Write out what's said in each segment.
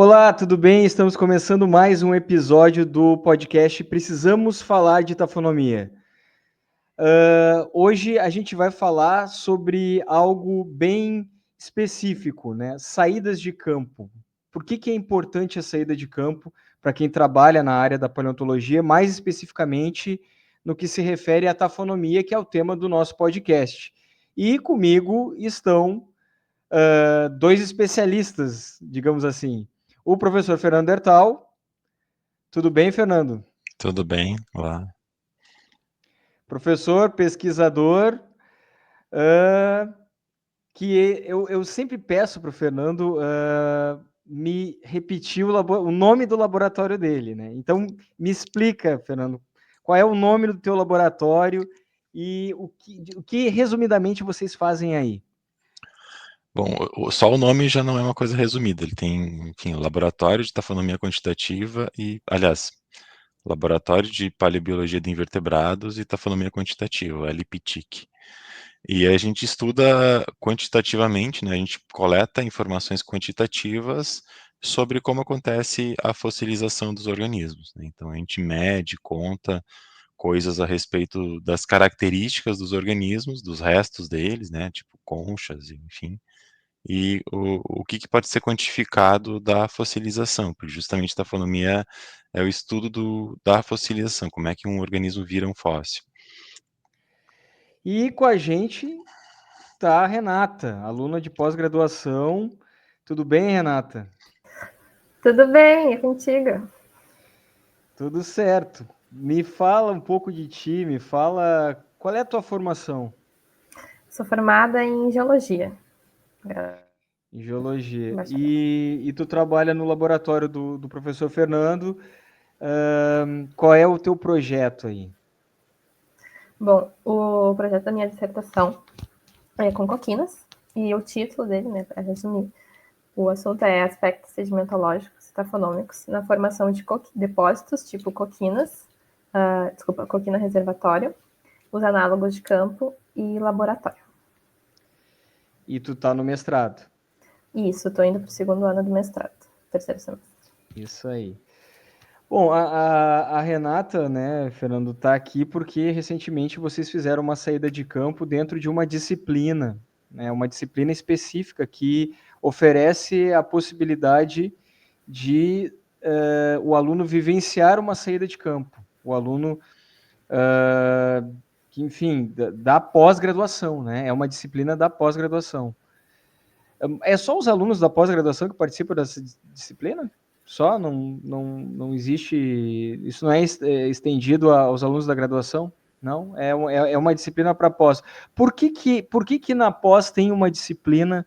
Olá, tudo bem? Estamos começando mais um episódio do podcast Precisamos Falar de Tafonomia. Hoje a gente vai falar sobre algo bem específico, né? Saídas de campo. Por que é importante a saída de campo para quem trabalha na área da paleontologia, mais especificamente no que se refere à tafonomia, que é o tema do nosso podcast. E comigo estão dois especialistas, digamos assim. O professor Fernando Hertal. Tudo bem, Fernando? Tudo bem, lá. Professor, pesquisador, uh, que eu sempre peço para o Fernando me repetir o nome do laboratório dele, né? Então, me explica, Fernando, qual é o nome do teu laboratório e o que resumidamente vocês fazem aí? Bom, só o nome já não é uma coisa resumida. Ele tem, enfim, Laboratório de Tafonomia Quantitativa e, aliás, Laboratório de Paleobiologia de Invertebrados e Tafonomia Quantitativa, o LPTIC. E a gente estuda quantitativamente, né? A gente coleta informações quantitativas sobre como acontece a fossilização dos organismos, né? Então a gente mede, conta coisas a respeito das características dos organismos, dos restos deles, né? Tipo conchas, enfim. E o que pode ser quantificado da fossilização, porque justamente a tafonomia é o estudo da fossilização, como é que um organismo vira um fóssil. E com a gente está a Renata, aluna de pós-graduação. Tudo bem, Renata? Tudo bem, é contigo. Tudo certo. Me fala um pouco de ti, me fala qual é a tua formação Sou formada em geologia. em geologia. E tu trabalha no laboratório do professor Fernando. Qual é o teu projeto aí? Bom, o projeto da minha dissertação é com coquinas, e o título dele, né, para resumir, o assunto é aspectos sedimentológicos e tafonômicos na formação de depósitos tipo coquina reservatório, os análogos de campo e laboratório. E tu tá no mestrado? Isso, estou indo para o segundo ano do mestrado, terceiro semestre. Isso aí. Bom, a Renata, né, Fernando, tá aqui porque recentemente vocês fizeram uma saída de campo dentro de uma disciplina, né, uma disciplina específica que oferece a possibilidade de o aluno vivenciar uma saída de campo. O aluno, que, enfim, da pós-graduação, né? É uma disciplina da pós-graduação. É só os alunos da pós-graduação que participam dessa disciplina? Só? Não existe. Isso não é estendido aos alunos da graduação? Não? É uma disciplina para pós. Por que na pós tem uma disciplina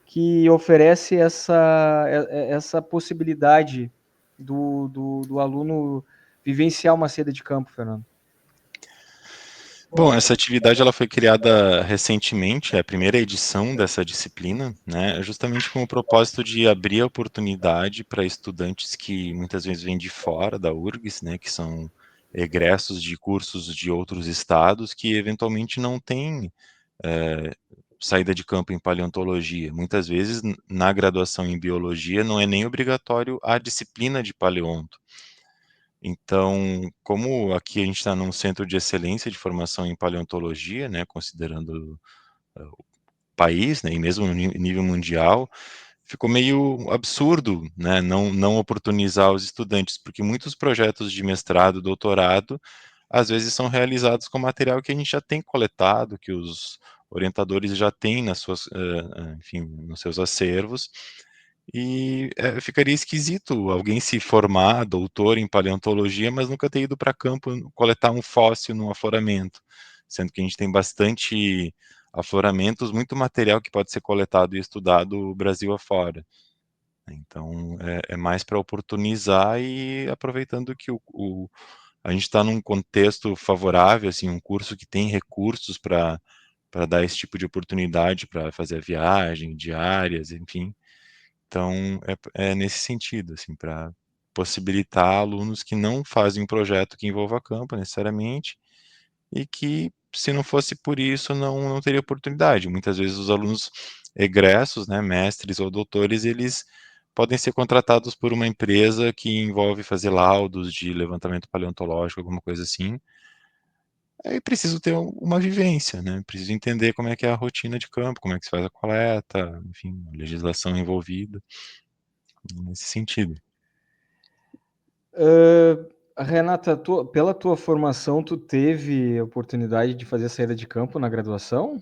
que oferece essa possibilidade do aluno vivenciar uma saída de campo, Fernando? Bom, essa atividade ela foi criada recentemente, é a primeira edição dessa disciplina, né, justamente com o propósito de abrir a oportunidade para estudantes que muitas vezes vêm de fora da URGS, né, que são egressos de cursos de outros estados que eventualmente não têm saída de campo em paleontologia. Muitas vezes na graduação em biologia não é nem obrigatório a disciplina de paleonto. Então, como aqui a gente está num centro de excelência de formação em paleontologia, né, considerando o país, né, e mesmo no nível mundial, ficou meio absurdo, né, não oportunizar os estudantes, porque muitos projetos de mestrado, doutorado, às vezes são realizados com material que a gente já tem coletado, que os orientadores já têm nas suas, enfim, nos seus acervos, e ficaria esquisito alguém se formar, doutor em paleontologia, mas nunca ter ido para campo coletar um fóssil num afloramento, sendo que a gente tem bastante afloramentos, muito material que pode ser coletado e estudado Brasil afora. Então, é mais para oportunizar e aproveitando que a gente está num contexto favorável, assim, um curso que tem recursos para dar esse tipo de oportunidade para fazer a viagem, diárias, enfim. Então, é nesse sentido, assim, para possibilitar alunos que não fazem um projeto que envolva campo necessariamente e que, se não fosse por isso, não teria oportunidade. Muitas vezes os alunos egressos, né, mestres ou doutores, eles podem ser contratados por uma empresa que envolve fazer laudos de levantamento paleontológico, alguma coisa assim. Aí preciso ter uma vivência, né? Preciso entender como é que é a rotina de campo, como é que se faz a coleta, enfim, a legislação envolvida, nesse sentido. Renata, pela tua formação, tu teve oportunidade de fazer saída de campo na graduação?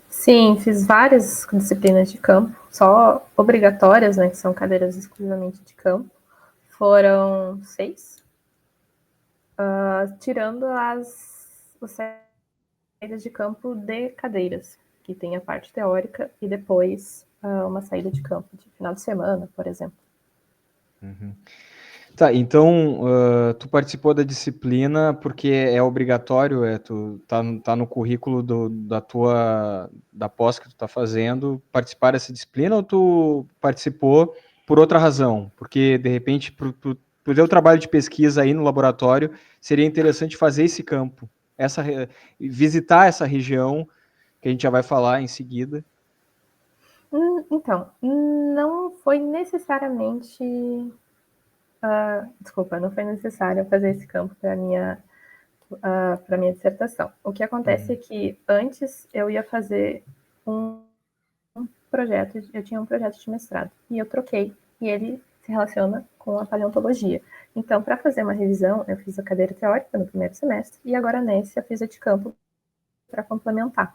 Sim, fiz várias disciplinas de campo, só obrigatórias, né, que são cadeiras exclusivamente de campo. Foram 6, tirando as saídas de campo de cadeiras, que tem a parte teórica e depois uma saída de campo de final de semana, por exemplo. Uhum. Tá, então tu participou da disciplina porque é obrigatório, tu tá no currículo da pós que tu tá fazendo, participar dessa disciplina, ou tu participou por outra razão? Porque, de repente, pro teu trabalho de pesquisa aí no laboratório, seria interessante fazer esse campo, visitar essa região, que a gente já vai falar em seguida. Então, não foi necessariamente... desculpa, não foi necessário fazer esse campo para minha dissertação. O que acontece é que antes eu ia fazer um projeto, eu tinha um projeto de mestrado, e eu troquei, e ele se relaciona com a paleontologia. Então, para fazer uma revisão, eu fiz a cadeira teórica no primeiro semestre, e agora nesse eu fiz a de campo para complementar.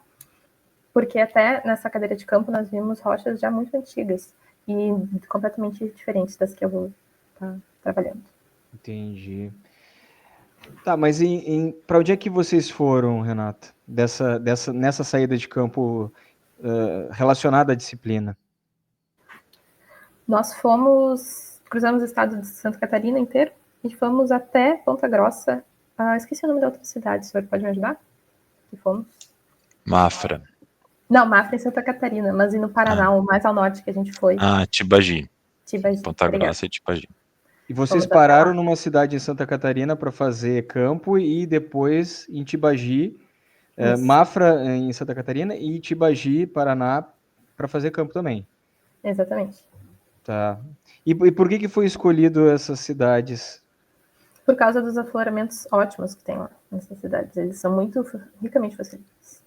Porque até nessa cadeira de campo nós vimos rochas já muito antigas e completamente diferentes das que eu vou estar trabalhando. Entendi. Tá, mas para onde é que vocês foram, Renata? Nessa saída de campo relacionada à disciplina? Nós cruzamos o estado de Santa Catarina inteiro e fomos até Ponta Grossa. Esqueci o nome da outra cidade, o senhor pode me ajudar? Que fomos? Mafra. Não, Mafra em Santa Catarina, mas e no Paraná, o mais ao norte que a gente foi. Tibagi. Tibagi. Ponta Grossa e Tibagi. E vocês pararam numa cidade em Santa Catarina para fazer campo e depois em Tibagi, Mafra em Santa Catarina e Tibagi, Paraná, para fazer campo também. Exatamente. Tá. E por que foi escolhido essas cidades? Por causa dos afloramentos ótimos que tem lá nessas cidades. Eles são muito ricamente fossilizados.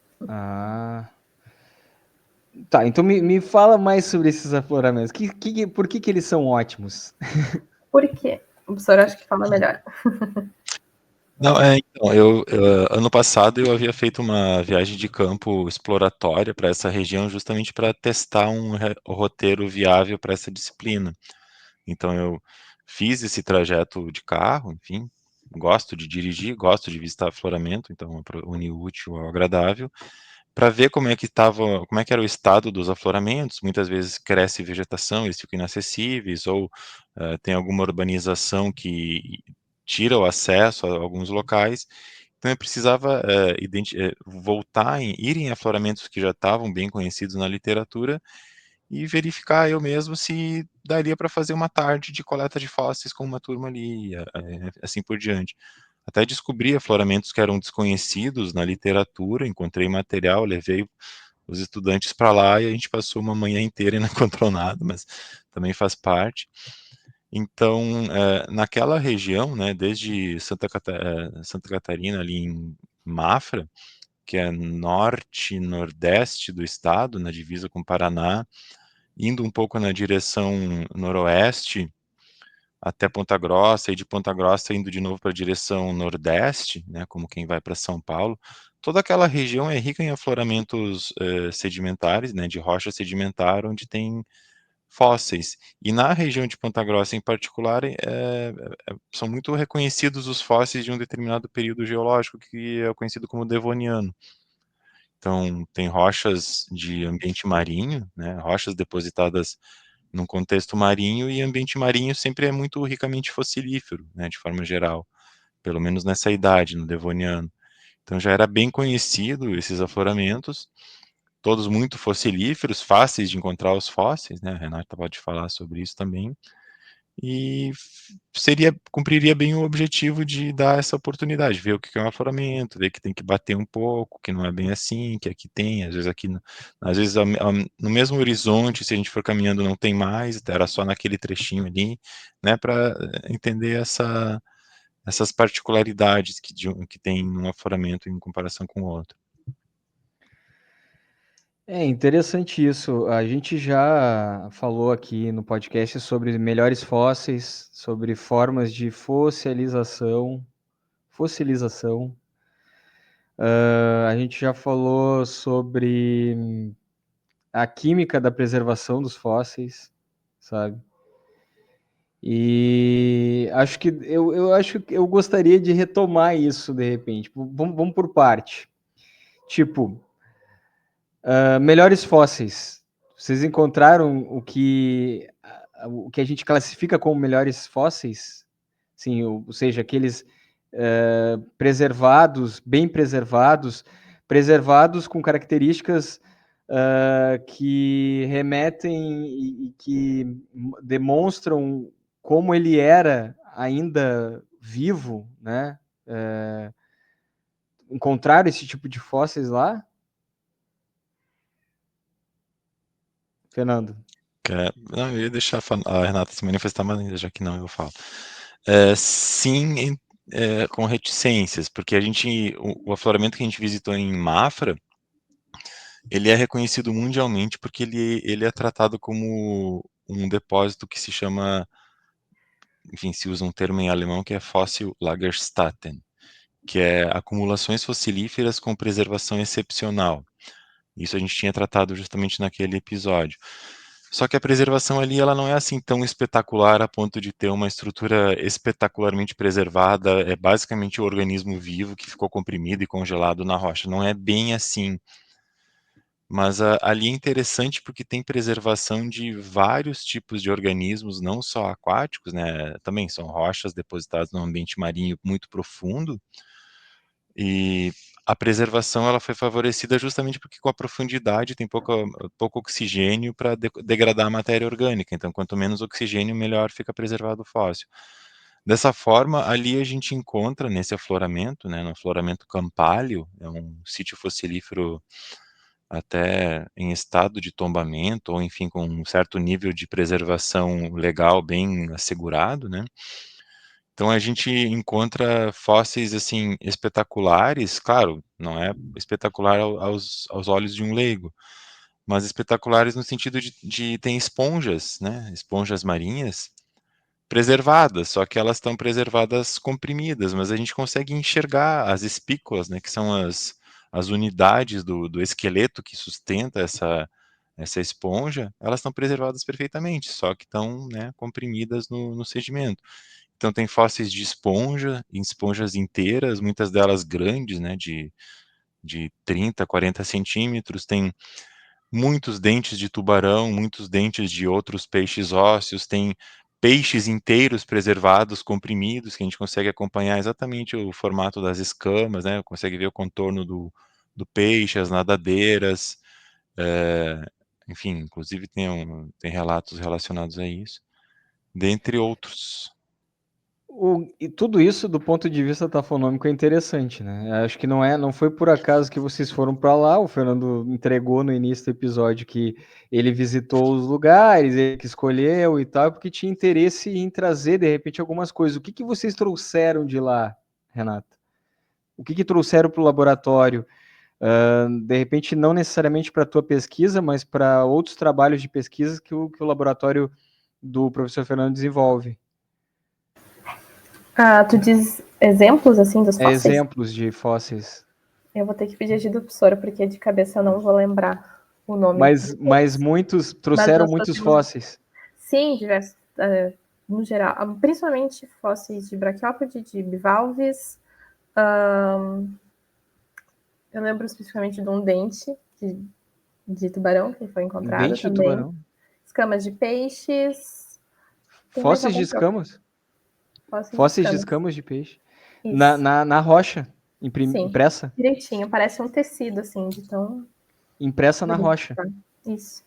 Tá, então me fala mais sobre esses afloramentos. Por que eles são ótimos? Por quê? O professor acho que fala melhor. Não, então, ano passado eu havia feito uma viagem de campo exploratória para essa região justamente para testar um roteiro viável para essa disciplina. Então eu fiz esse trajeto de carro, enfim, gosto de dirigir, gosto de visitar afloramento, então unir o útil ao agradável, para ver como é que era o estado dos afloramentos. Muitas vezes cresce vegetação, eles ficam inacessíveis, ou tem alguma urbanização que tira o acesso a alguns locais. Então eu precisava ir em afloramentos que já estavam bem conhecidos na literatura e verificar eu mesmo se daria para fazer uma tarde de coleta de fósseis com uma turma ali, assim por diante. Até descobri afloramentos que eram desconhecidos na literatura, encontrei material, levei os estudantes para lá e a gente passou uma manhã inteira e não encontrou nada, mas também faz parte. Então, naquela região, né, desde Santa Catarina, ali em Mafra, que é norte e nordeste do estado, na divisa com o Paraná, indo um pouco na direção noroeste, até Ponta Grossa, e de Ponta Grossa indo de novo para a direção nordeste, né, como quem vai para São Paulo, toda aquela região é rica em afloramentos sedimentares, né, de rocha sedimentar, onde tem fósseis. E na região de Ponta Grossa, em particular, são muito reconhecidos os fósseis de um determinado período geológico, que é conhecido como Devoniano. Então, tem rochas de ambiente marinho, né, rochas depositadas num contexto marinho, e ambiente marinho sempre é muito ricamente fossilífero, né, de forma geral, pelo menos nessa idade, no Devoniano. Então já era bem conhecido esses afloramentos, todos muito fossilíferos, fáceis de encontrar os fósseis, né, a Renata pode falar sobre isso também, e cumpriria bem o objetivo de dar essa oportunidade, ver o que é um afloramento, ver que tem que bater um pouco, que não é bem assim, que aqui tem, às vezes no mesmo horizonte, se a gente for caminhando não tem mais, era só naquele trechinho ali, né, para entender essas particularidades que tem um afloramento em comparação com o outro. É interessante isso. A gente já falou aqui no podcast sobre melhores fósseis, sobre formas de fossilização. A gente já falou sobre a química da preservação dos fósseis, sabe? E eu acho que eu gostaria de retomar isso de repente. Vamos por parte. Tipo, melhores fósseis. Vocês encontraram o que a gente classifica como melhores fósseis? Sim, ou seja, aqueles preservados, bem preservados, preservados com características que remetem e que demonstram como ele era ainda vivo, né? Encontraram esse tipo de fósseis lá? Fernando. Não, eu ia deixar a Renata se manifestar, mas já que não, eu falo. Sim, com reticências, porque o afloramento que a gente visitou em Mafra, ele é reconhecido mundialmente porque ele é tratado como um depósito que se chama, enfim, se usa um termo em alemão que é Fossil Lagerstätten, que é acumulações fossilíferas com preservação excepcional. Isso a gente tinha tratado justamente naquele episódio. Só que a preservação ali, ela não é assim tão espetacular a ponto de ter uma estrutura espetacularmente preservada, é basicamente o organismo vivo que ficou comprimido e congelado na rocha. Não é bem assim. Mas ali é interessante porque tem preservação de vários tipos de organismos, não só aquáticos, né? Também são rochas depositadas no ambiente marinho muito profundo, e a preservação ela foi favorecida justamente porque com a profundidade tem pouco oxigênio para degradar a matéria orgânica. Então, quanto menos oxigênio, melhor fica preservado o fóssil. Dessa forma, ali a gente encontra nesse afloramento, né, no afloramento Campalho, é um sítio fossilífero até em estado de tombamento, ou enfim, com um certo nível de preservação legal bem assegurado, né? Então a gente encontra fósseis assim espetaculares, claro, não é espetacular aos olhos de um leigo, mas espetaculares no sentido de tem esponjas, né? Esponjas marinhas preservadas, só que elas estão preservadas comprimidas, mas a gente consegue enxergar as espículas, né? Que são as unidades do esqueleto que sustenta essa esponja, elas estão preservadas perfeitamente, só que estão, né, comprimidas no sedimento. Então tem fósseis de esponjas inteiras, muitas delas grandes, né, de 30, 40 centímetros, tem muitos dentes de tubarão, muitos dentes de outros peixes ósseos, tem peixes inteiros preservados, comprimidos, que a gente consegue acompanhar exatamente o formato das escamas, né, consegue ver o contorno do peixe, as nadadeiras, enfim, inclusive tem relatos relacionados a isso, dentre outros. E tudo isso do ponto de vista tafonômico é interessante, né? Acho que não foi por acaso que vocês foram para lá. O Fernando entregou no início do episódio que ele visitou os lugares, ele que escolheu e tal, porque tinha interesse em trazer de repente algumas coisas. O que vocês trouxeram de lá, Renata? O que trouxeram para o laboratório? De repente, não necessariamente para a tua pesquisa, mas para outros trabalhos de pesquisa que o laboratório do professor Fernando desenvolve. Tu diz exemplos, assim, dos fósseis? Exemplos de fósseis. Eu vou ter que pedir ajuda da professora, porque de cabeça eu não vou lembrar o nome. Mas muitos trouxeram muitos fósseis. Sim, diversos, no geral. Principalmente fósseis de braquiópode, de bivalves. Eu lembro especificamente de um dente de tubarão que foi encontrado Dente também. de tubarão. Escamas de peixes. Fósseis de escamas? Fósseis de escamas de peixe. Na rocha, impressa? Direitinho, parece um tecido, assim, de tão... Impressa na rocha. Isso.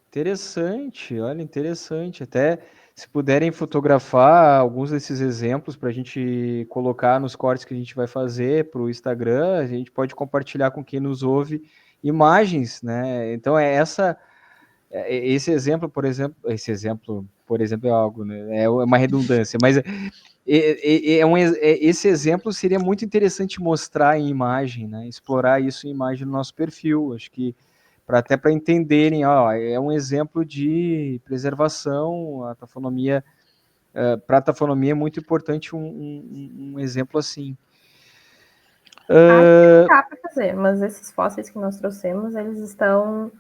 Interessante, olha, interessante. Até Se puderem fotografar alguns desses exemplos para a gente colocar nos cortes que a gente vai fazer para o Instagram, a gente pode compartilhar com quem nos ouve imagens, né? Então esse exemplo, por exemplo, é algo, né? É uma redundância, mas esse exemplo seria muito interessante mostrar em imagem, né? Explorar isso em imagem no nosso perfil. Acho que até para entenderem, ó, é um exemplo de preservação, a taxonomia, para a taxonomia é muito importante um exemplo assim. Acho que dá para fazer, mas esses fósseis que nós trouxemos, eles estavam,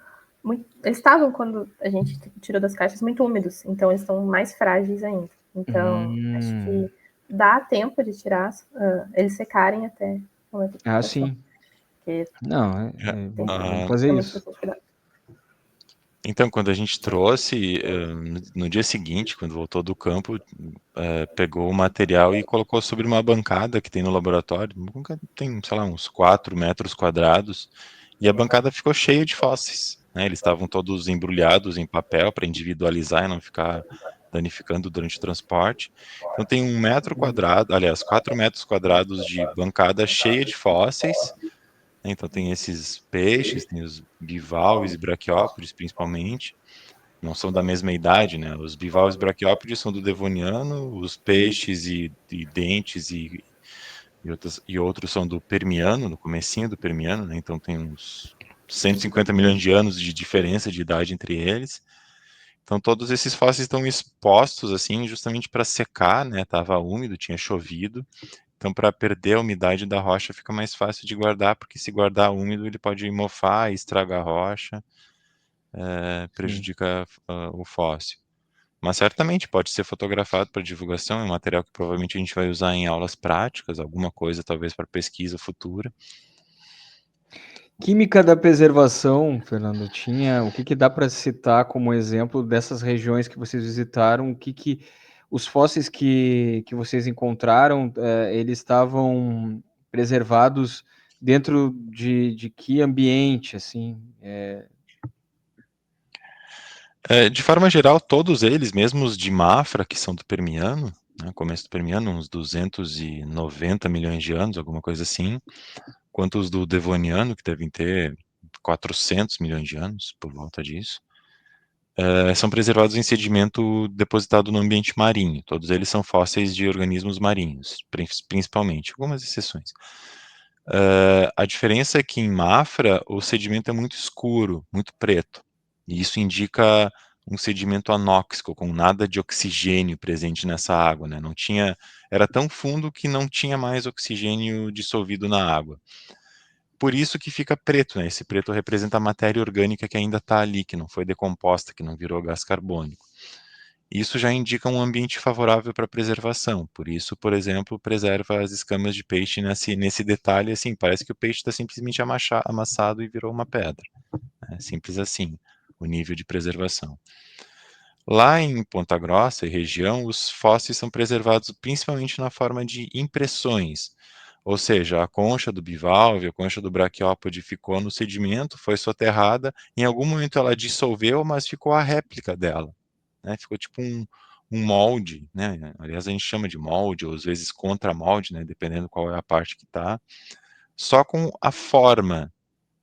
quando a gente tirou das caixas, muito úmidos, então eles estão mais frágeis ainda. Então, acho que dá tempo de tirar, eles secarem até o momento de aplicação. Sim. Não, vamos fazer isso. Então, quando a gente trouxe, no dia seguinte, quando voltou do campo, pegou o material e colocou sobre uma bancada que tem no laboratório, tem, sei lá, uns 4 metros quadrados, e a bancada ficou cheia de fósseis, né? Eles estavam todos embrulhados em papel para individualizar e não ficar danificando durante o transporte. Então tem 1 metro quadrado, aliás, 4 metros quadrados de bancada cheia de fósseis. Então tem esses peixes, tem os bivalves e braquiópodes, principalmente. Não são da mesma idade, né? Os bivalves e braquiópodes são do Devoniano, os peixes e dentes e outros são do Permiano, no comecinho do Permiano, né? Então tem uns 150 milhões de anos de diferença de idade entre eles. Então todos esses fósseis estão expostos assim, justamente para secar, né? Tava úmido, tinha chovido. Então, para perder a umidade da rocha, fica mais fácil de guardar, porque se guardar úmido, ele pode mofar e estragar a rocha, prejudica o fóssil. Mas certamente pode ser fotografado para divulgação, é um material que provavelmente a gente vai usar em aulas práticas, alguma coisa talvez para pesquisa futura. Química da preservação, Fernando, o que dá para citar como exemplo dessas regiões que vocês visitaram? O que os fósseis que vocês encontraram, eles estavam preservados dentro de que ambiente, assim? De forma geral, todos eles, mesmo os de Mafra, que são do Permiano, né, começo do Permiano, uns 290 milhões de anos, alguma coisa assim, quanto os do Devoniano, que devem ter 400 milhões de anos, por volta disso, são preservados em sedimento depositado no ambiente marinho. Todos eles são fósseis de organismos marinhos, principalmente, algumas exceções. A diferença é que em Mafra o sedimento é muito escuro, muito preto, e isso indica um sedimento anóxico, com nada de oxigênio presente nessa água, né? Não tinha, era tão fundo que não tinha mais oxigênio dissolvido na água. Por isso que fica preto, né? Esse preto representa a matéria orgânica que ainda está ali, que não foi decomposta, que não virou gás carbônico. Isso já indica um ambiente favorável para a preservação. Por isso, por exemplo, preserva as escamas de peixe nesse detalhe, assim, parece que o peixe está simplesmente amassado e virou uma pedra. É simples assim, o nível de preservação. Lá em Ponta Grossa e região, os fósseis são preservados principalmente na forma de impressões, ou seja, a concha do bivalve, a concha do braquiópode ficou no sedimento, foi soterrada, em algum momento ela dissolveu, mas ficou a réplica dela, né? Ficou tipo um molde, né? Aliás, a gente chama de molde, ou às vezes contramolde, né? Dependendo qual é a parte que está, só com a forma.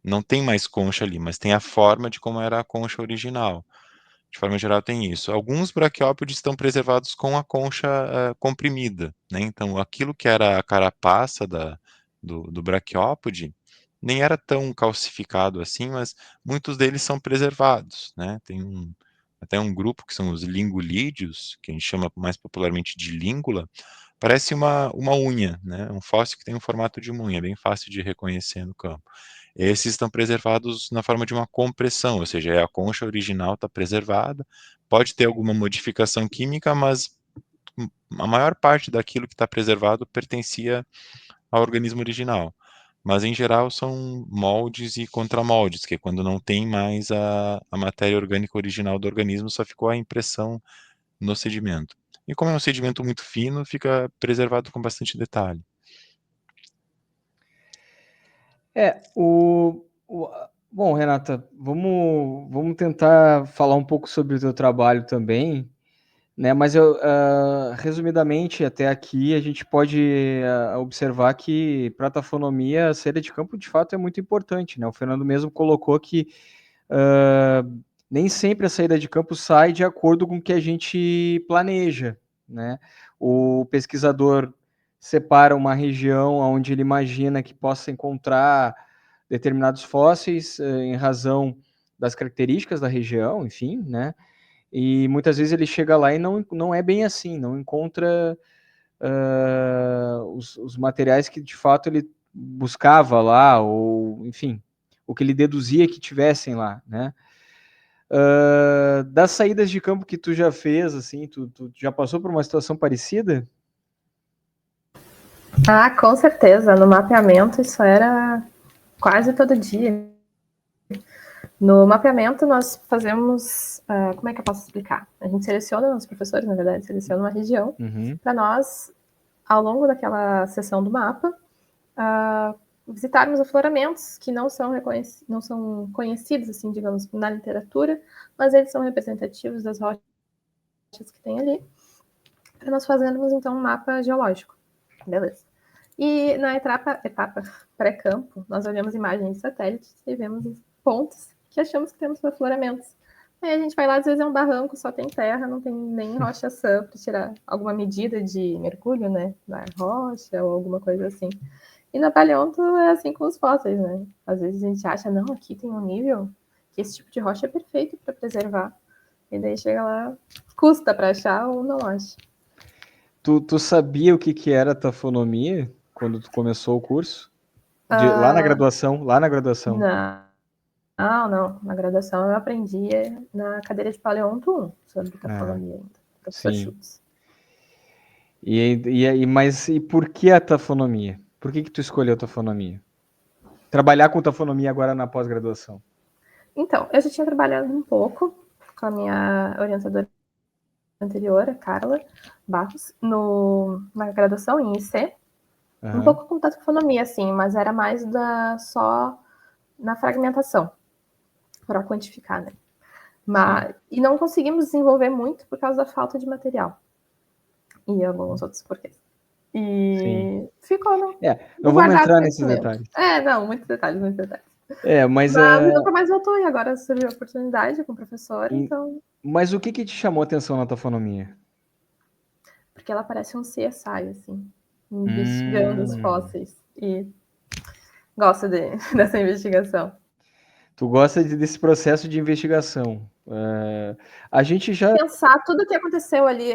Não tem mais concha ali, mas tem a forma de como era a concha original. De forma geral, tem isso. Alguns braquiópodes estão preservados com a concha comprimida, né? Então, aquilo que era a carapaça do braquiópode nem era tão calcificado assim, mas muitos deles são preservados, né? Tem até um grupo que são os lingulídeos, que a gente chama mais popularmente de língula, parece uma unha, né? Um fóssil que tem um formato de uma unha, bem fácil de reconhecer no campo. Esses estão preservados na forma de uma compressão, ou seja, a concha original está preservada, pode ter alguma modificação química, mas a maior parte daquilo que está preservado pertencia ao organismo original. Mas, em geral, são moldes e contramoldes, que é quando não tem mais a matéria orgânica original do organismo, só ficou a impressão no sedimento. E como é um sedimento muito fino, fica preservado com bastante detalhe. Bom, Renata, vamos tentar falar um pouco sobre o teu trabalho também. né? Mas resumidamente, até aqui, a gente pode observar que para a tafonomia, a saída de campo, de fato, é muito importante, né? O Fernando mesmo colocou que nem sempre a saída de campo sai de acordo com o que a gente planeja, né? O pesquisador separa uma região onde ele imagina que possa encontrar determinados fósseis em razão das características da região, enfim, né? E muitas vezes ele chega lá e não é bem assim, não encontra os materiais que de fato ele buscava lá, ou enfim, o que ele deduzia que tivessem lá, né? Das saídas de campo que tu já fez, assim, tu já passou por uma situação parecida? Ah, com certeza. No mapeamento isso era quase todo dia. No mapeamento nós fazemos, como é que eu posso explicar? A gente seleciona, os professores, na verdade, selecionam uma região para nós, ao longo daquela sessão do mapa, visitarmos afloramentos que não são conhecidos, assim, digamos, na literatura, mas eles são representativos das rochas que tem ali, para nós fazermos, então, um mapa geológico. Beleza. E na etapa pré-campo, nós olhamos imagens de satélites e vemos pontos que achamos que temos afloramentos. Aí a gente vai lá, às vezes é um barranco, só tem terra, não tem nem rochação para tirar alguma medida de mergulho, né, na rocha ou alguma coisa assim. E na paleonto é assim com os fósseis, né? Às vezes a gente acha, não, aqui tem um nível que esse tipo de rocha é perfeito para preservar. E daí chega lá, custa para achar ou não acha. Tu sabia o que era tafonomia quando tu começou o curso? Lá na graduação? Lá na graduação. Não. Na graduação eu aprendi na cadeira de paleonto 1 sobre tafonomia ainda. Professor Schultz. Mas por que a tafonomia? Por que tu escolheu a tafonomia? Trabalhar com tafonomia agora na pós-graduação? Então, eu já tinha trabalhado um pouco com a minha orientadora anterior, a Carla Barros, na graduação em IC. Um pouco com tafonomia, assim, mas era mais só na fragmentação, para quantificar, né? E não conseguimos desenvolver muito por causa da falta de material. E alguns outros porquês. E ficou, não. Não vamos entrar nesses detalhes. Muitos detalhes. Mas nunca mais voltou, e agora surgiu a oportunidade com o professor, então... Mas o que te chamou a atenção na tafonomia? Porque ela parece um CSI, assim, investigando os fósseis. E gosto dessa investigação. Tu gosta desse processo de investigação. A gente já... Pensar tudo o que aconteceu ali,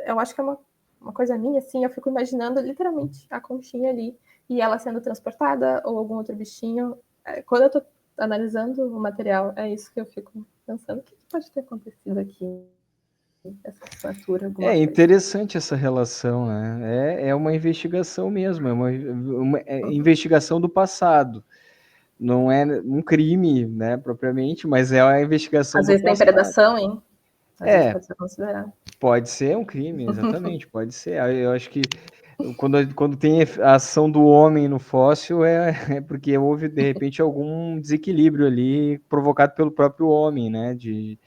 eu acho que é uma coisa minha, assim, eu fico imaginando literalmente a conchinha ali, e ela sendo transportada, ou algum outro bichinho. Quando eu tô analisando o material, é isso que eu fico pensando, o que pode ter acontecido aqui? Essa assinatura, alguma coisa. Interessante essa relação, né? É uma investigação mesmo, é uma investigação do passado. Não é um crime, né, propriamente, mas é a investigação do passado. Às vezes tem predação, hein? Às vezes pode ser considerado. Pode ser um crime, exatamente, pode ser. Eu acho que quando tem a ação do homem no fóssil é porque houve, de repente, algum desequilíbrio ali provocado pelo próprio homem, né, de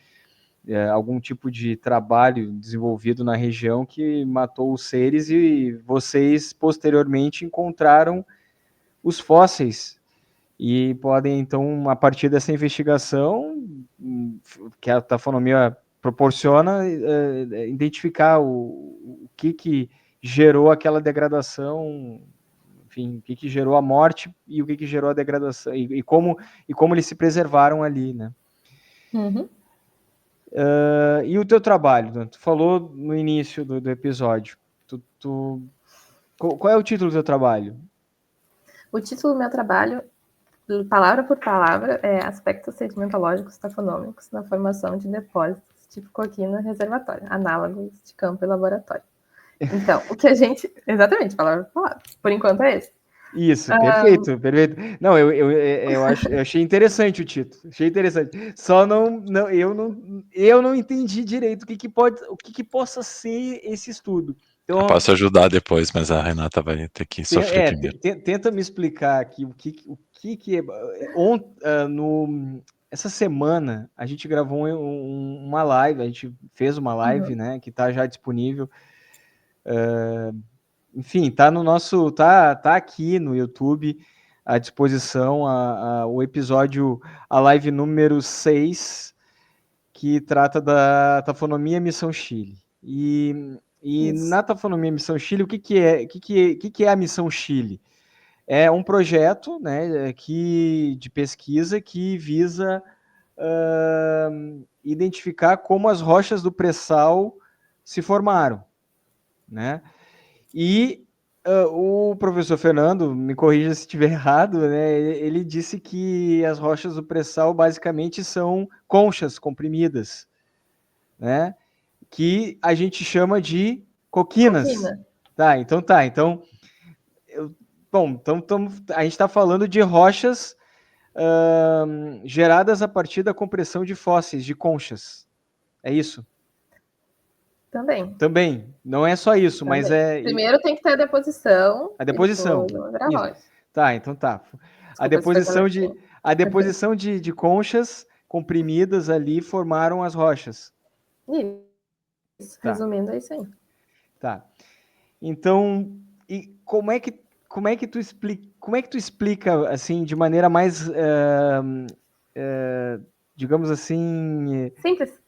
algum tipo de trabalho desenvolvido na região que matou os seres, e vocês posteriormente encontraram os fósseis e podem, então, a partir dessa investigação que a tafonomia proporciona, identificar o que gerou aquela degradação, enfim, o que gerou a morte e o que gerou a degradação, e como eles se preservaram ali, né? E o teu trabalho? Tu falou no início do episódio. Qual é o título do teu trabalho? O título do meu trabalho, palavra por palavra, é Aspectos Sedimentológicos Tafonômicos na Formação de Depósitos tipo coquina reservatória, análogos de campo e laboratório. Então, o que a gente... Exatamente, palavra por palavra. Por enquanto é esse. Isso, perfeito. Não, eu achei interessante o título. Achei interessante. Só eu não entendi direito o que possa ser esse estudo. Então, eu posso ajudar depois, mas a Renata vai ter que sofrer primeiro. Tenta me explicar aqui o que é essa semana a gente gravou uma live, a gente fez uma live, né, que tá já disponível. Enfim, tá no nosso, tá aqui no YouTube à disposição o episódio, a live número 6, que trata da tafonomia Missão Chile. E na tafonomia Missão Chile, o que é a Missão Chile? É um projeto, né, de pesquisa que visa identificar como as rochas do pré-sal se formaram, né? E o professor Fernando, me corrija se estiver errado, né? Ele disse que as rochas do pré-sal basicamente são conchas comprimidas, né? Que a gente chama de coquinas. Coquina. Então, a gente está falando de rochas geradas a partir da compressão de fósseis, de conchas. É isso? Também. Não é só isso, Também. Mas é... Primeiro tem que ter a deposição. A deposição. Então tá. Desculpa, a deposição de conchas comprimidas ali formaram as rochas. Isso. Tá. Resumindo, é isso aí. Tá. Então, e como é que tu explica assim de maneira mais digamos assim, simples?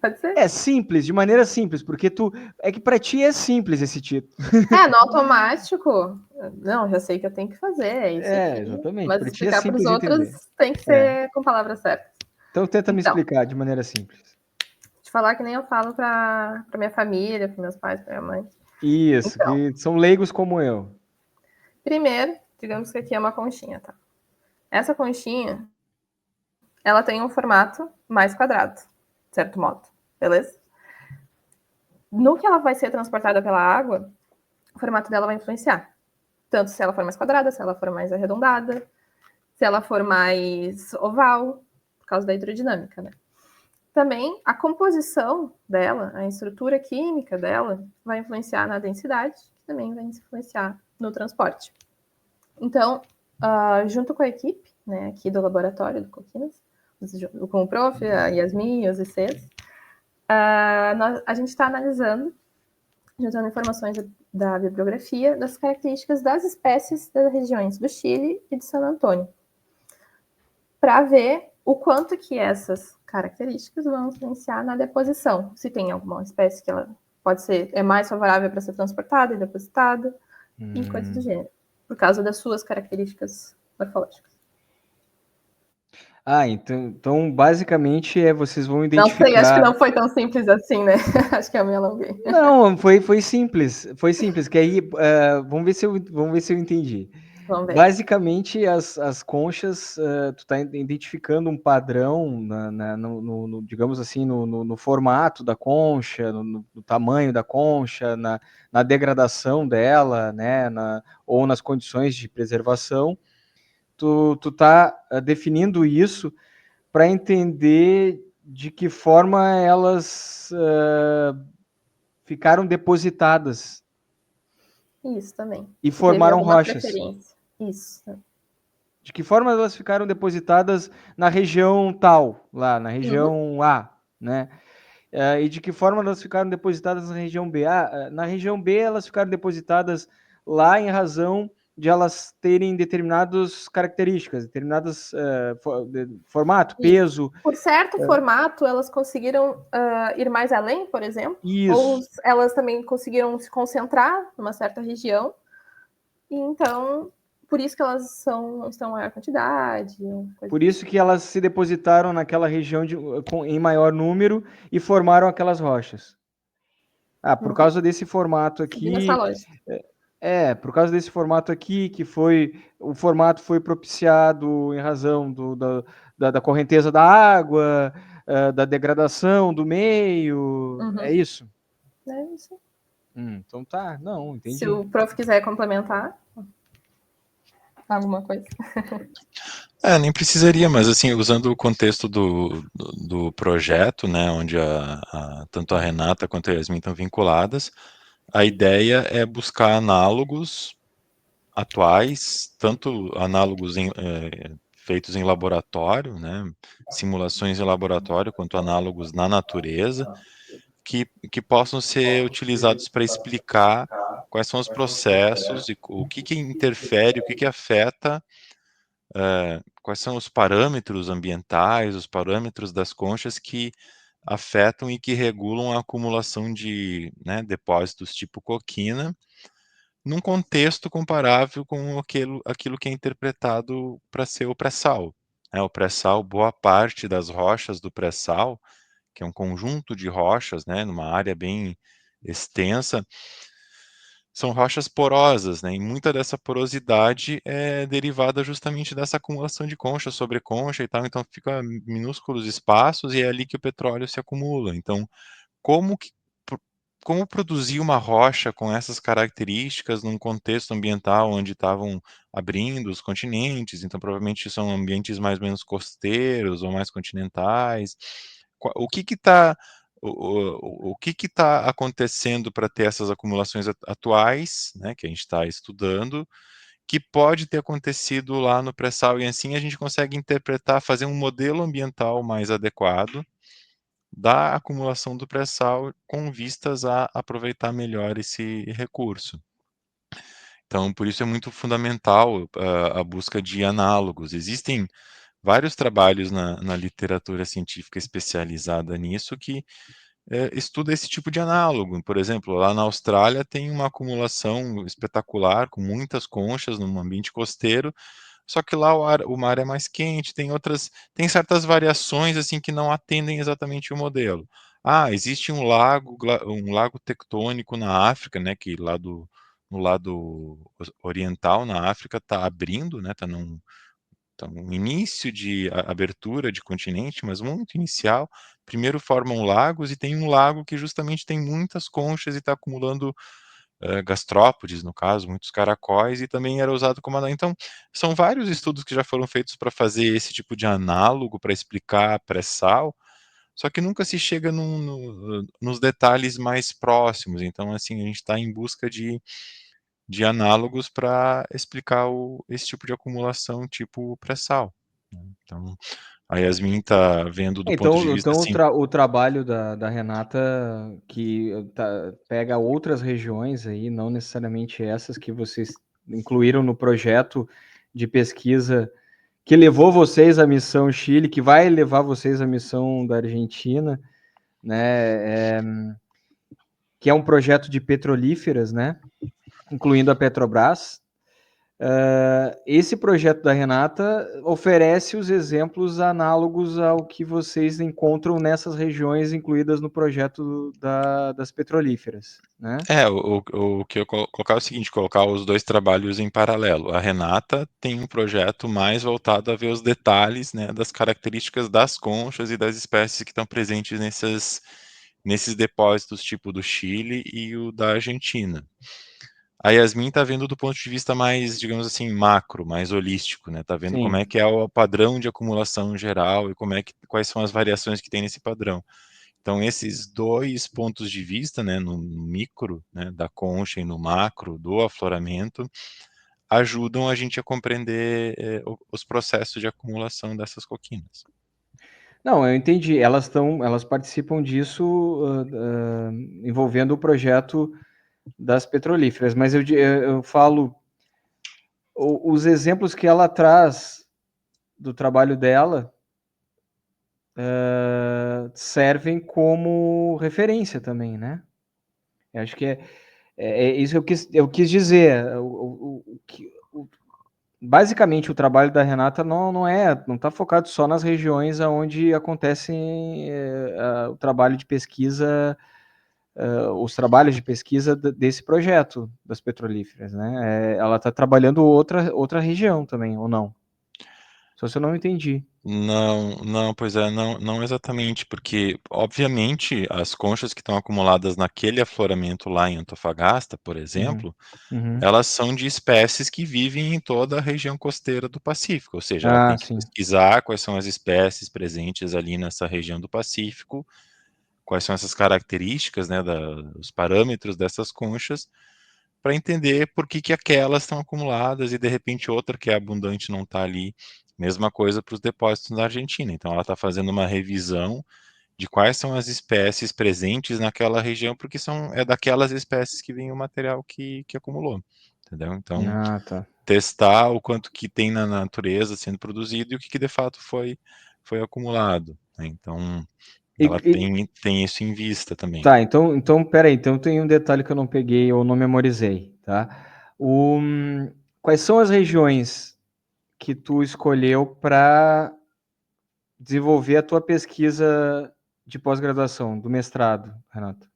Pode ser? É simples, de maneira simples, porque é que para ti é simples esse título. No automático, não, já sei que eu tenho que fazer, é isso aqui. Exatamente. Mas explicar para os outros entender. Tem que ser com palavras certas. Então tenta me explicar de maneira simples. Te falar que nem eu falo para minha família, para meus pais, para minha mãe. Isso, então, que são leigos como eu. Primeiro, digamos que aqui é uma conchinha, tá? Essa conchinha, ela tem um formato mais quadrado, de certo modo, beleza? No que ela vai ser transportada pela água, o formato dela vai influenciar. Tanto se ela for mais quadrada, se ela for mais arredondada, se ela for mais oval, por causa da hidrodinâmica, né? Também a composição dela, a estrutura química dela, vai influenciar na densidade, que também vai influenciar no transporte. Então, junto com a equipe, né, aqui do laboratório do Coquinas, com o prof, a Yasmin e os ICs, a gente está analisando, juntando informações da bibliografia, das características das espécies das regiões do Chile e de San Antônio, para ver o quanto que essas características vão influenciar na deposição. Se tem alguma espécie que ela é mais favorável para ser transportada e depositada, e coisas do gênero, por causa das suas características morfológicas. Então basicamente vocês vão identificar... Não sei, acho que não foi tão simples assim, né? Acho que eu me alonguei. Não, foi simples, que aí, vamos ver se eu entendi. Vamos ver. Basicamente, as conchas, tu está identificando um padrão, digamos assim, no formato da concha, no tamanho da concha, na degradação dela, né, ou nas condições de preservação. Tu tá definindo isso para entender de que forma elas ficaram depositadas. Isso também. E formaram rochas. Isso. De que forma elas ficaram depositadas na região tal, lá na região A, né? E de que forma elas ficaram depositadas na região B? Na região B elas ficaram depositadas lá em razão de elas terem determinadas características, determinadas formato, peso. Por certo formato, elas conseguiram ir mais além, por exemplo. Isso. Ou elas também conseguiram se concentrar numa certa região. E então, por isso que elas estão em maior quantidade. Por isso que elas se depositaram naquela região em maior número e formaram aquelas rochas. Por causa desse formato aqui... Essa lógica. Por causa desse formato aqui, o formato foi propiciado em razão da correnteza da água, da degradação do meio, é isso? É isso. Então tá, não, entendi. Se o prof quiser complementar alguma coisa. Nem precisaria, mas assim, usando o contexto do projeto, né, onde tanto a Renata quanto a Yasmin estão vinculadas, a ideia é buscar análogos atuais, tanto análogos feitos em laboratório, né, simulações em laboratório, quanto análogos na natureza, que possam ser utilizados para explicar quais são os processos e o que interfere, o que afeta, quais são os parâmetros ambientais, os parâmetros das conchas que afetam e que regulam a acumulação de, né, depósitos tipo coquina, num contexto comparável com aquilo que é interpretado para ser o pré-sal. O pré-sal, boa parte das rochas do pré-sal, que é um conjunto de rochas, né, numa área bem extensa, são rochas porosas, né, e muita dessa porosidade é derivada justamente dessa acumulação de concha sobre concha e tal, então fica minúsculos espaços e é ali que o petróleo se acumula. Então, como que como produzir uma rocha com essas características num contexto ambiental onde estavam abrindo os continentes, então provavelmente são ambientes mais ou menos costeiros ou mais continentais. O que está o que está acontecendo para ter essas acumulações atuais, né, que a gente está estudando, que pode ter acontecido lá no pré-sal, e assim a gente consegue interpretar, fazer um modelo ambiental mais adequado da acumulação do pré-sal com vistas a aproveitar melhor esse recurso. Então, por isso é muito fundamental a busca de análogos. Existem vários trabalhos na literatura científica especializada nisso que estuda esse tipo de análogo. Por exemplo, lá na Austrália tem uma acumulação espetacular, com muitas conchas num ambiente costeiro, só que lá o mar é mais quente, tem certas variações assim que não atendem exatamente o modelo. Existe um lago tectônico na África, né, que no lado oriental na África está abrindo, né, está num início de abertura de continente, mas muito inicial. Primeiro formam lagos e tem um lago que justamente tem muitas conchas e está acumulando gastrópodes, no caso, muitos caracóis, e também era usado como análogo. Então, são vários estudos que já foram feitos para fazer esse tipo de análogo, para explicar pré-sal, só que nunca se chega nos detalhes mais próximos. Então, assim, a gente está em busca de análogos para explicar esse tipo de acumulação, tipo pré-sal. Então, a Yasmin está vendo do ponto de vista Então assim. o trabalho da Renata, que pega outras regiões aí, não necessariamente essas que vocês incluíram no projeto de pesquisa que levou vocês à missão Chile, que vai levar vocês à missão da Argentina, né? Que é um projeto de petrolíferas, né? Incluindo a Petrobras. Esse projeto da Renata oferece os exemplos análogos ao que vocês encontram nessas regiões incluídas no projeto das petrolíferas, né? O que eu colocar é o seguinte, colocar os dois trabalhos em paralelo. A Renata tem um projeto mais voltado a ver os detalhes, né, das características das conchas e das espécies que estão presentes nesses depósitos, tipo do Chile e o da Argentina. A Yasmin está vendo do ponto de vista mais, digamos assim, macro, mais holístico, né? Está vendo como é que é o padrão de acumulação geral e quais são as variações que tem nesse padrão. Então, esses dois pontos de vista, né, no micro, né, da concha e no macro do afloramento, ajudam a gente a compreender os processos de acumulação dessas coquinas. Não, eu entendi. Elas participam disso envolvendo o projeto das petrolíferas, mas eu falo os exemplos que ela traz do trabalho dela servem como referência também, né? Eu acho que é isso que eu quis dizer. Basicamente, o trabalho da Renata não está focado só nas regiões onde acontecem o trabalho de pesquisa, os trabalhos de pesquisa desse projeto das petrolíferas, né? Ela está trabalhando outra região também, ou não? Só se eu não entendi. Não, pois é, não exatamente, porque, obviamente, as conchas que estão acumuladas naquele afloramento lá em Antofagasta, por exemplo, elas são de espécies que vivem em toda a região costeira do Pacífico, ou seja, ela tem que Sim. pesquisar quais são as espécies presentes ali nessa região do Pacífico, quais são essas características, né, os parâmetros dessas conchas, para entender por que aquelas estão acumuladas e de repente outra que é abundante não está ali. Mesma coisa para os depósitos na Argentina. Então, ela está fazendo uma revisão de quais são as espécies presentes naquela região, porque é daquelas espécies que vem o material que acumulou, entendeu? Então, Tá. testar o quanto que tem na natureza sendo produzido e o que de fato foi acumulado, né? Então, ela tem isso em vista também. Tá, então, peraí, então tem um detalhe que eu não peguei ou não memorizei, tá? Quais são as regiões que tu escolheu para desenvolver a tua pesquisa de pós-graduação, do mestrado, Renato?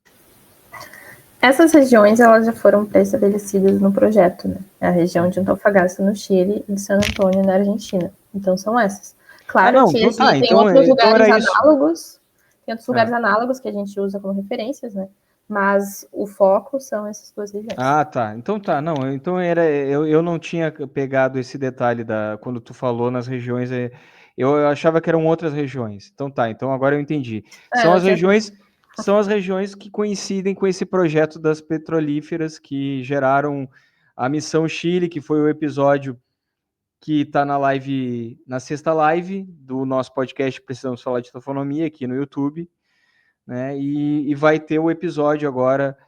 Essas regiões, elas já foram pré-estabelecidas no projeto, né? A região de Antofagasta, no Chile, e de San Antônio, na Argentina. Então, são essas. Claro não, que então tá, existem então outros lugares era isso. análogos, tem outros lugares análogos que a gente usa como referências, né? Mas o foco são essas duas regiões. Tá. Então tá, não, então eu não tinha pegado esse detalhe quando tu falou nas regiões, eu achava que eram outras regiões. Então tá, então agora eu entendi. São as regiões que coincidem com esse projeto das petrolíferas que geraram a Missão Chile, que foi o episódio que está na sexta live do nosso podcast Precisamos Falar de Taxonomia aqui no YouTube, né? E vai ter o episódio agora,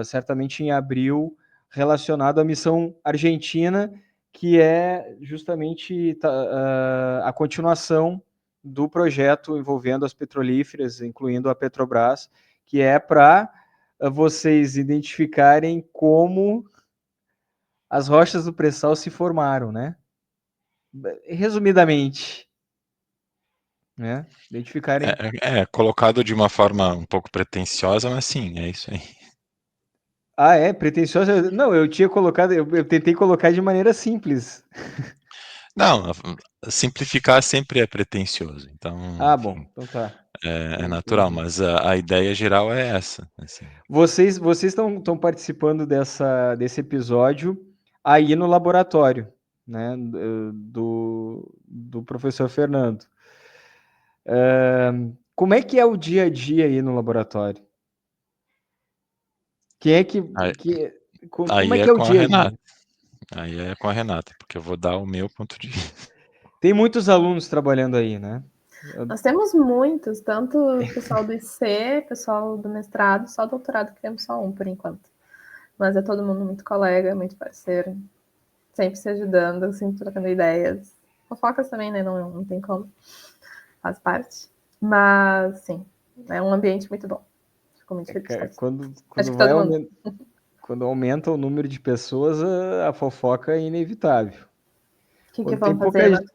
certamente em abril, relacionado à missão argentina, que é justamente a continuação do projeto envolvendo as petrolíferas, incluindo a Petrobras, que é para vocês identificarem como as rochas do pré-sal se formaram, né? Resumidamente, né? Identificarem. Colocado de uma forma um pouco pretensiosa, mas sim, é isso aí. Pretensiosa? Não, eu tinha colocado, eu tentei colocar de maneira simples. Não, simplificar sempre é pretensioso, então, Bom, enfim, então tá. é natural, mas a ideia geral é essa. Assim. Vocês estão participando desse episódio aí no laboratório, né, do professor Fernando. Como é que é o dia a dia aí no laboratório? Quem é que... Como é que é o com a dia a Renata. dia? Aí é com a Renata, porque eu vou dar o meu ponto de vista. Tem muitos alunos trabalhando aí, né? Nós temos muitos, tanto pessoal do IC, pessoal do mestrado, só doutorado que temos só um por enquanto. Mas é todo mundo muito colega, muito parceiro, sempre se ajudando, sempre trocando ideias. Fofocas também, né? Não tem como, faz parte. Mas, sim, é um ambiente muito bom. Fico muito feliz. Quando aumenta o número de pessoas, a fofoca é inevitável. O que vão fazer?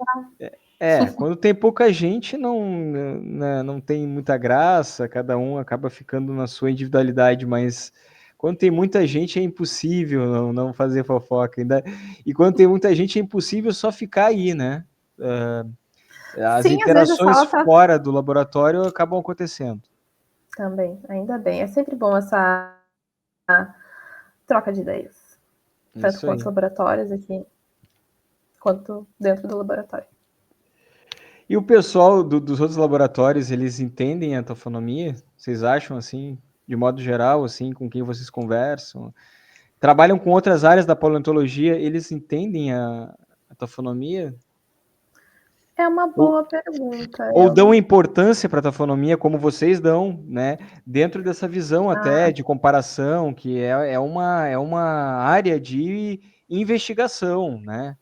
Quando tem pouca gente, não tem muita graça, cada um acaba ficando na sua individualidade, mas quando tem muita gente é impossível não fazer fofoca. E quando tem muita gente é impossível só ficar aí, né? As interações fora do laboratório acabam acontecendo. Também, ainda bem. É sempre bom essa troca de ideias. Tanto com os laboratórios aqui, quanto dentro do laboratório. E o pessoal dos outros laboratórios, eles entendem a taxonomia? Vocês acham, assim, de modo geral, assim, com quem vocês conversam? Trabalham com outras áreas da paleontologia, eles entendem a taxonomia? É uma boa pergunta. Ou dão importância para a taxonomia, como vocês dão, né? Dentro dessa visão até de comparação, que é uma área de investigação, né?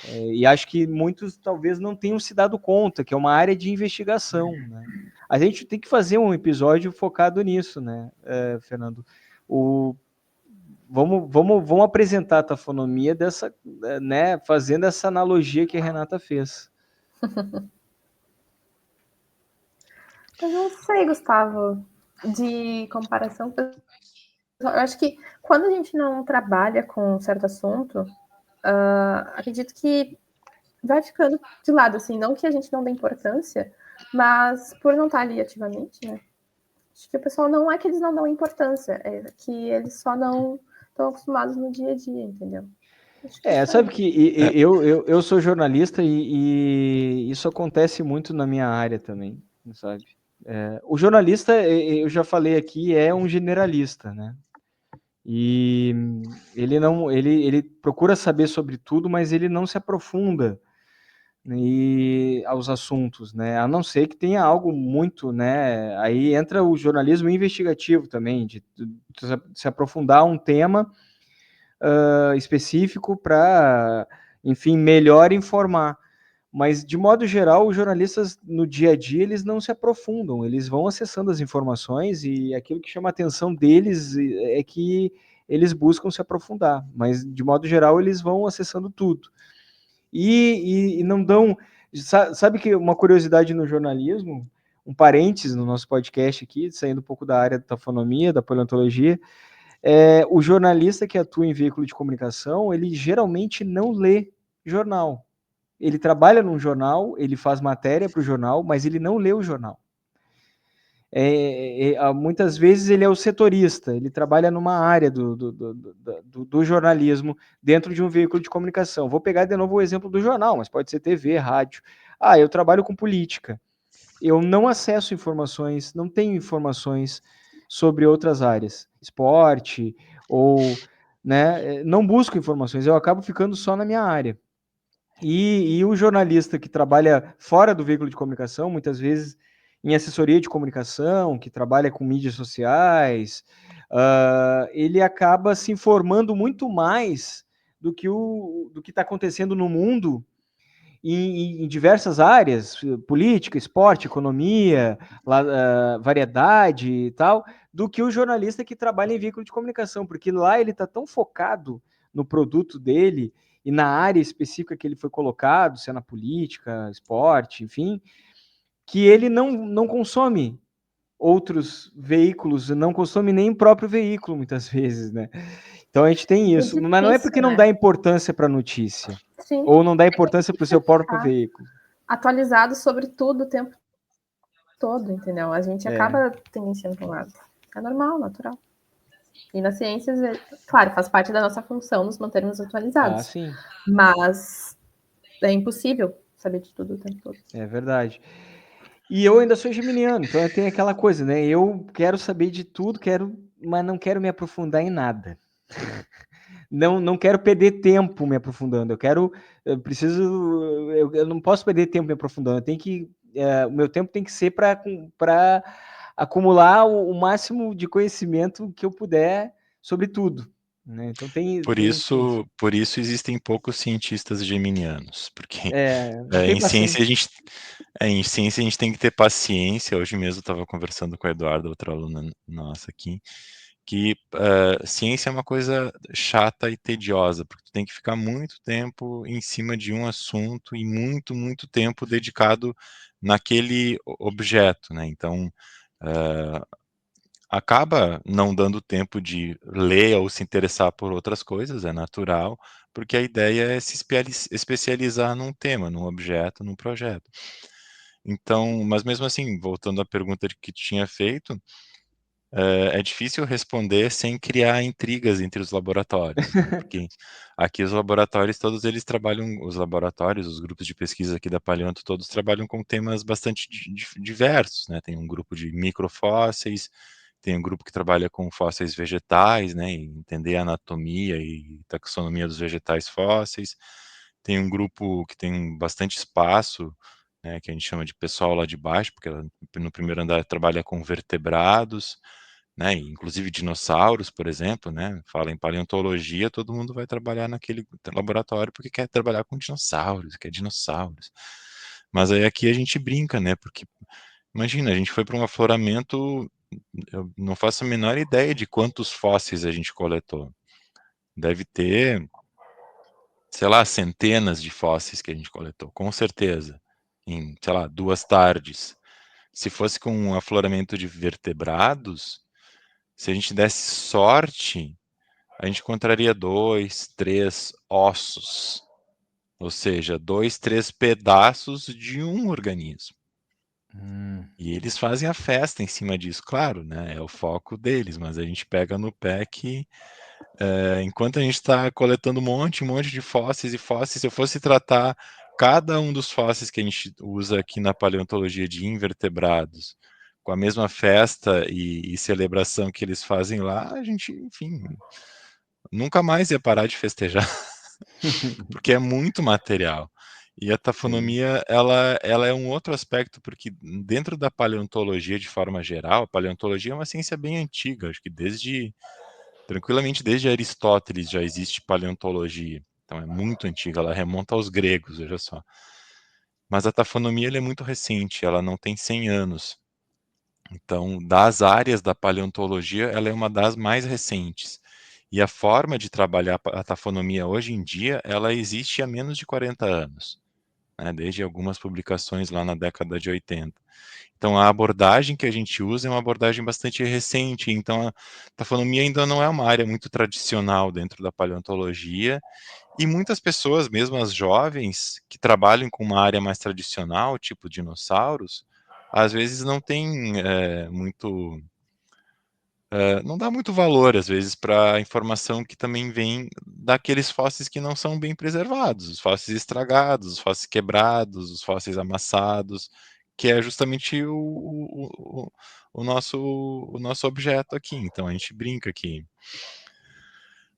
E acho que muitos talvez não tenham se dado conta que é uma área de investigação, né? A gente tem que fazer um episódio focado nisso, né, Fernando? Vamos apresentar a taxonomia né, fazendo essa analogia que a Renata fez. Eu não sei, Gustavo, de comparação. Eu acho que quando a gente não trabalha com um certo assunto, acredito que vai ficando de lado, assim, não que a gente não dê importância, mas por não estar ali ativamente, né? Acho que o pessoal não é que eles não dão importância, é que eles só não estão acostumados no dia a dia, entendeu? Sabe que eu sou jornalista e isso acontece muito na minha área também, sabe? O jornalista, eu já falei aqui, é um generalista, né? E ele procura saber sobre tudo, mas ele não se aprofunda e aos assuntos, né? A não ser que tenha algo muito, né? Aí entra o jornalismo investigativo também, de se aprofundar a um tema específico para, enfim, melhor informar. Mas, de modo geral, os jornalistas, no dia a dia, eles não se aprofundam, eles vão acessando as informações e aquilo que chama a atenção deles é que eles buscam se aprofundar, mas, de modo geral, eles vão acessando tudo. E não dão... Sabe que uma curiosidade no jornalismo, um parênteses no nosso podcast aqui, saindo um pouco da área da tafonomia, da paleontologia, o jornalista que atua em veículo de comunicação, ele geralmente não lê jornal. Ele trabalha num jornal, ele faz matéria para o jornal, mas ele não lê o jornal. Muitas vezes ele é o setorista, ele trabalha numa área do jornalismo dentro de um veículo de comunicação. Vou pegar de novo o exemplo do jornal, mas pode ser TV, rádio. Eu trabalho com política. Eu não acesso informações, não tenho informações sobre outras áreas, esporte, ou, né, não busco informações, eu acabo ficando só na minha área. E o jornalista que trabalha fora do veículo de comunicação, muitas vezes em assessoria de comunicação, que trabalha com mídias sociais, ele acaba se informando muito mais do que está acontecendo no mundo em diversas áreas, política, esporte, economia, variedade e tal, do que o jornalista que trabalha em veículo de comunicação, porque lá ele está tão focado no produto dele e na área específica que ele foi colocado, se é na política, esporte, enfim, que ele não consome outros veículos, não consome nem o próprio veículo, muitas vezes, né? Então a gente tem isso, mas não é porque não dá importância para a notícia, Sim. ou não dá importância para o seu próprio veículo. Atualizado sobre tudo o tempo todo, entendeu? A gente acaba tendenciando para um lado. É normal, natural. E nas ciências, claro, faz parte da nossa função nos mantermos atualizados. Sim. Mas é impossível saber de tudo o tempo todo. É verdade. E eu ainda sou geminiano, então eu tenho aquela coisa, né? Eu quero saber de tudo, mas não quero me aprofundar em nada. Não quero perder tempo me aprofundando. Eu não posso perder tempo me aprofundando. O meu tempo tem que ser para acumular o máximo de conhecimento que eu puder sobre tudo. Né? Então Por isso existem poucos cientistas geminianos, porque em ciência a gente tem que ter paciência. Hoje mesmo eu estava conversando com a Eduarda, outra aluna nossa aqui, que ciência é uma coisa chata e tediosa, porque tu tem que ficar muito tempo em cima de um assunto e muito, muito tempo dedicado naquele objeto, né? Então, acaba não dando tempo de ler ou se interessar por outras coisas, é natural, porque a ideia é se especializar num tema, num objeto, num projeto. Então, mas mesmo assim, voltando à pergunta que tinha feito, é difícil responder sem criar intrigas entre os laboratórios, né? Porque aqui os laboratórios, todos eles trabalham, os grupos de pesquisa aqui da Paleonto, todos trabalham com temas bastante diversos, né? Tem um grupo de microfósseis, tem um grupo que trabalha com fósseis vegetais, né? E entender a anatomia e taxonomia dos vegetais fósseis. Tem um grupo que tem bastante espaço, né, que a gente chama de pessoal lá de baixo, porque no primeiro andar trabalha com vertebrados, né, inclusive dinossauros, por exemplo, né, fala em paleontologia, todo mundo vai trabalhar naquele laboratório porque quer trabalhar com dinossauros, quer dinossauros. Mas aí aqui a gente brinca, né, porque imagina, a gente foi para um afloramento, eu não faço a menor ideia de quantos fósseis a gente coletou. Deve ter, sei lá, centenas de fósseis que a gente coletou, com certeza, em, sei lá, 2 tardes. Se fosse com um afloramento de vertebrados, se a gente desse sorte, a gente encontraria 2, 3 ossos, ou seja, 2, 3 pedaços de um organismo. E eles fazem a festa em cima disso, claro, né? É o foco deles, mas a gente pega no pé que enquanto a gente está coletando um monte de fósseis e fósseis, se eu fosse tratar cada um dos fósseis que a gente usa aqui na paleontologia de invertebrados com a mesma festa e celebração que eles fazem lá, a gente, enfim, nunca mais ia parar de festejar, porque é muito material. E a tafonomia, ela é um outro aspecto, porque dentro da paleontologia, de forma geral, a paleontologia é uma ciência bem antiga, acho que tranquilamente desde Aristóteles já existe paleontologia. Então é muito antiga, ela remonta aos gregos, veja só. Mas a tafonomia ela é muito recente, ela não tem 100 anos. Então, das áreas da paleontologia, ela é uma das mais recentes. E a forma de trabalhar a tafonomia hoje em dia, ela existe há menos de 40 anos, né, desde algumas publicações lá na década de 80. Então, a abordagem que a gente usa é uma abordagem bastante recente. Então, a tafonomia ainda não é uma área muito tradicional dentro da paleontologia. E muitas pessoas, mesmo as jovens, que trabalham com uma área mais tradicional, tipo dinossauros, às vezes não tem não dá muito valor, às vezes, para a informação que também vem daqueles fósseis que não são bem preservados, os fósseis estragados, os fósseis quebrados, os fósseis amassados, que é justamente o nosso objeto aqui. Então, a gente brinca que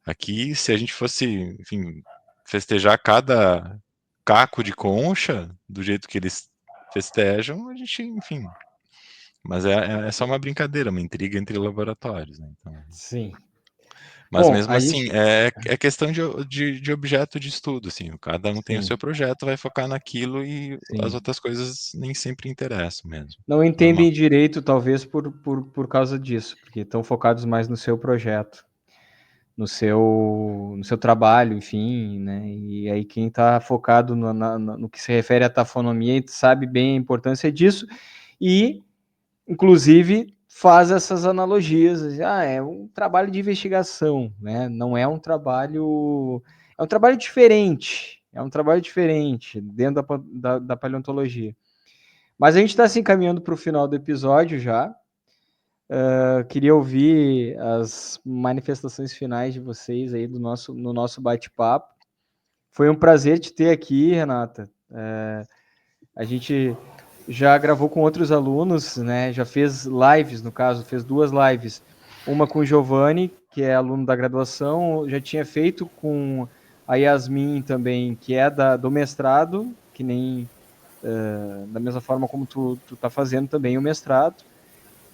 aqui, se a gente fosse, enfim, festejar cada caco de concha do jeito que eles festejam, a gente, enfim. Mas é só uma brincadeira, uma intriga entre laboratórios, né? Então, Sim. mas Bom, mesmo a assim, gente. é questão de objeto de estudo, assim. Cada um tem o Sim, seu projeto, vai focar naquilo e as sim. outras coisas nem sempre interessam mesmo. Não Normal. entendem direito, talvez, por causa disso, porque estão focados mais no seu projeto, no seu trabalho, enfim, né? E aí quem está focado no que se refere à tafonomia sabe bem a importância disso e, inclusive, faz essas analogias. É um trabalho de investigação, né? Não é um trabalho... É um trabalho diferente, dentro da paleontologia. Mas a gente está se encaminhando para o final do episódio já. Queria ouvir as manifestações finais de vocês aí no nosso bate-papo. Foi um prazer te ter aqui, Renata. A gente já gravou com outros alunos, né? Já fez lives, no caso, fez 2 lives. Uma com o Giovanni, que é aluno da graduação, já tinha feito com a Yasmin também, que é do mestrado, que nem da mesma forma como tu tá fazendo também o mestrado.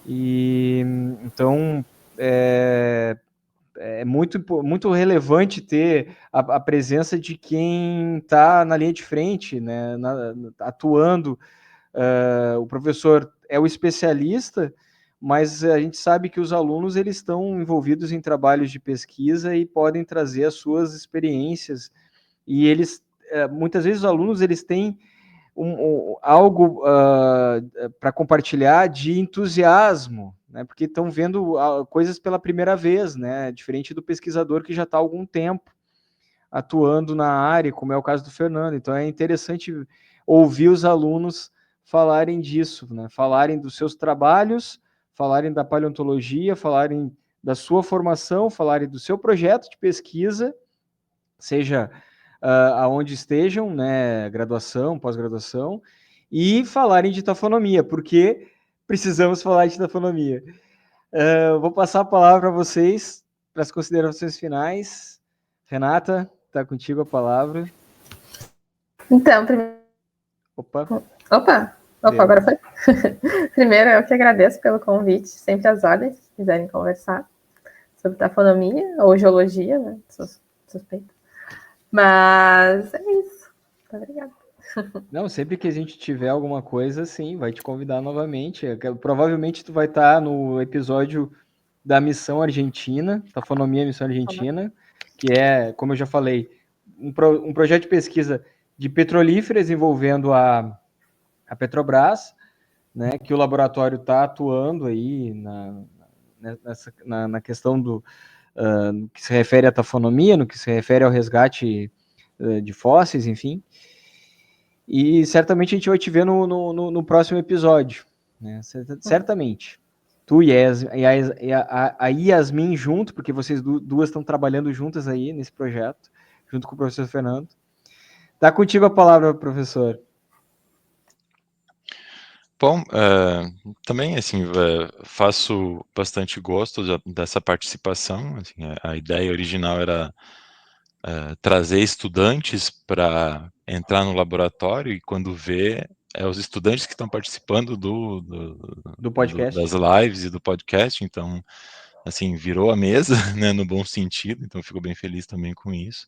E então é muito relevante ter a presença de quem está na linha de frente, né, atuando. O professor é o especialista, mas a gente sabe que os alunos eles estão envolvidos em trabalhos de pesquisa e podem trazer as suas experiências. E eles, muitas vezes, os alunos eles têm algo para compartilhar de entusiasmo, né? Porque estão vendo coisas pela primeira vez, né? Diferente do pesquisador que já está há algum tempo atuando na área, como é o caso do Fernando. Então é interessante ouvir os alunos falarem disso, né? Falarem dos seus trabalhos, falarem da paleontologia, falarem da sua formação, falarem do seu projeto de pesquisa, seja aonde estejam, né, graduação, pós-graduação, e falarem de tafonomia, porque precisamos falar de tafonomia. Vou passar a palavra a vocês para as considerações finais. Renata, está contigo a palavra. Então, Opa, agora foi. Primeiro, eu que agradeço pelo convite, sempre às ordens, se quiserem conversar sobre tafonomia ou geologia, né? Suspeito. Mas é isso. Muito obrigada. Não, sempre que a gente tiver alguma coisa, sim, vai te convidar novamente. Provavelmente tu vai estar no episódio da Missão Argentina, Tafonomia Missão Argentina, que é, como eu já falei, um projeto de pesquisa de petrolíferas envolvendo a Petrobras, né, que o laboratório está atuando aí na questão do no que se refere à tafonomia, no que se refere ao resgate de fósseis, enfim. E certamente a gente vai te ver no próximo episódio, né? Certamente. Tu e a Yasmin junto, porque vocês duas estão trabalhando juntas aí nesse projeto, junto com o professor Fernando. Tá contigo a palavra, professor. Bom, também, assim, faço bastante gosto dessa participação. Assim, a ideia original era trazer estudantes para entrar no laboratório e quando vê, os estudantes que estão participando Do podcast. das lives e do podcast, então, assim, virou a mesa, né, no bom sentido, então fico bem feliz também com isso,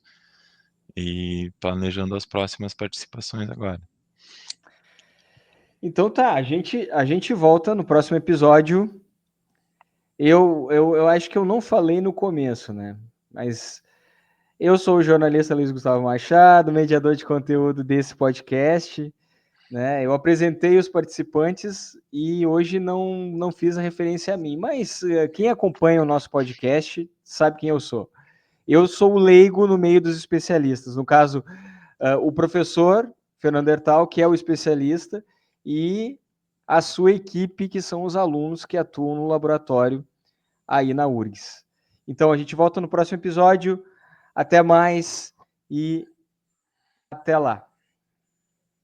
e planejando as próximas participações agora. Então tá, a gente volta no próximo episódio. Eu acho que eu não falei no começo, né? Mas eu sou o jornalista Luiz Gustavo Machado, mediador de conteúdo desse podcast, né? Eu apresentei os participantes e hoje não fiz a referência a mim, mas quem acompanha o nosso podcast sabe quem eu sou. Eu sou o leigo no meio dos especialistas. No caso, o professor Fernando Hertal, que é o especialista, e a sua equipe, que são os alunos que atuam no laboratório aí na URGS. Então, a gente volta no próximo episódio. Até mais e até lá.